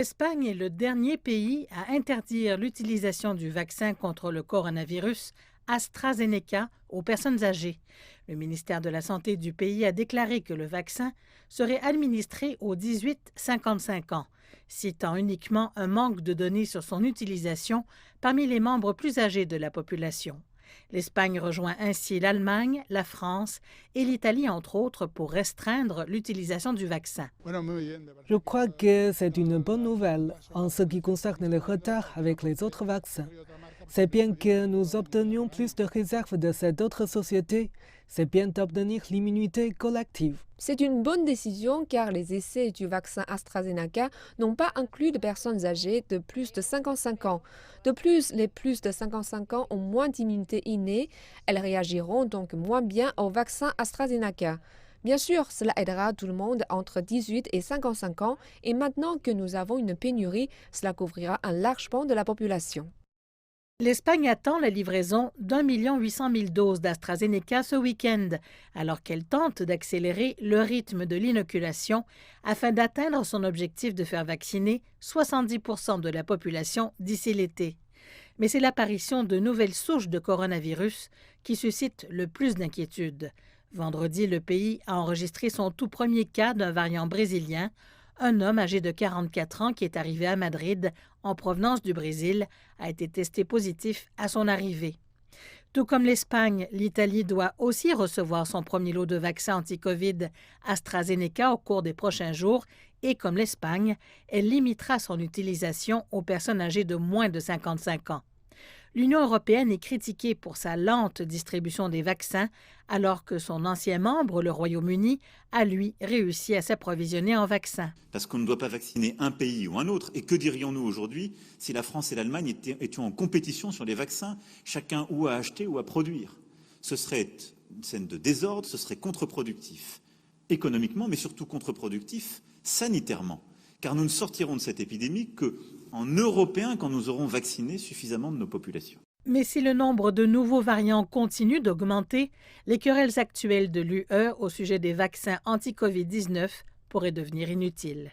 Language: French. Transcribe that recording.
L'Espagne est le dernier pays à interdire l'utilisation du vaccin contre le coronavirus AstraZeneca aux personnes âgées. Le ministère de la Santé du pays a déclaré que le vaccin serait administré aux 18-55 ans, citant uniquement un manque de données sur son utilisation parmi les membres plus âgés de la population. L'Espagne rejoint ainsi l'Allemagne, la France et l'Italie, entre autres, pour restreindre l'utilisation du vaccin. Je crois que c'est une bonne nouvelle en ce qui concerne le retard avec les autres vaccins. C'est bien que nous obtenions plus de réserves de cette autre société. C'est bien d'obtenir l'immunité collective. C'est une bonne décision car les essais du vaccin AstraZeneca n'ont pas inclus de personnes âgées de plus de 55 ans. De plus, les plus de 55 ans ont moins d'immunité innée. Elles réagiront donc moins bien au vaccin AstraZeneca. Bien sûr, cela aidera tout le monde entre 18 et 55 ans et maintenant que nous avons une pénurie, cela couvrira un large pan de la population. L'Espagne attend la livraison d'1,8 million doses d'AstraZeneca ce week-end, alors qu'elle tente d'accélérer le rythme de l'inoculation afin d'atteindre son objectif de faire vacciner 70% de la population d'ici l'été. Mais c'est l'apparition de nouvelles souches de coronavirus qui suscite le plus d'inquiétude. Vendredi, le pays a enregistré son tout premier cas d'un variant brésilien. Un homme âgé de 44 ans qui est arrivé à Madrid en provenance du Brésil a été testé positif à son arrivée. Tout comme l'Espagne, l'Italie doit aussi recevoir son premier lot de vaccins anti-Covid AstraZeneca au cours des prochains jours et comme l'Espagne, elle limitera son utilisation aux personnes âgées de moins de 55 ans. L'Union européenne est critiquée pour sa lente distribution des vaccins, alors que son ancien membre, le Royaume-Uni, a lui réussi à s'approvisionner en vaccins. Parce qu'on ne doit pas vacciner un pays ou un autre. Et que dirions-nous aujourd'hui si la France et l'Allemagne étaient en compétition sur les vaccins, chacun ou à acheter ou à produire? Ce serait une scène de désordre, ce serait contre-productif économiquement, mais surtout contre-productif sanitairement. Car nous ne sortirons de cette épidémie qu'en Européens quand nous aurons vacciné suffisamment de nos populations. Mais si le nombre de nouveaux variants continue d'augmenter, les querelles actuelles de l'UE au sujet des vaccins anti-Covid-19 pourraient devenir inutiles.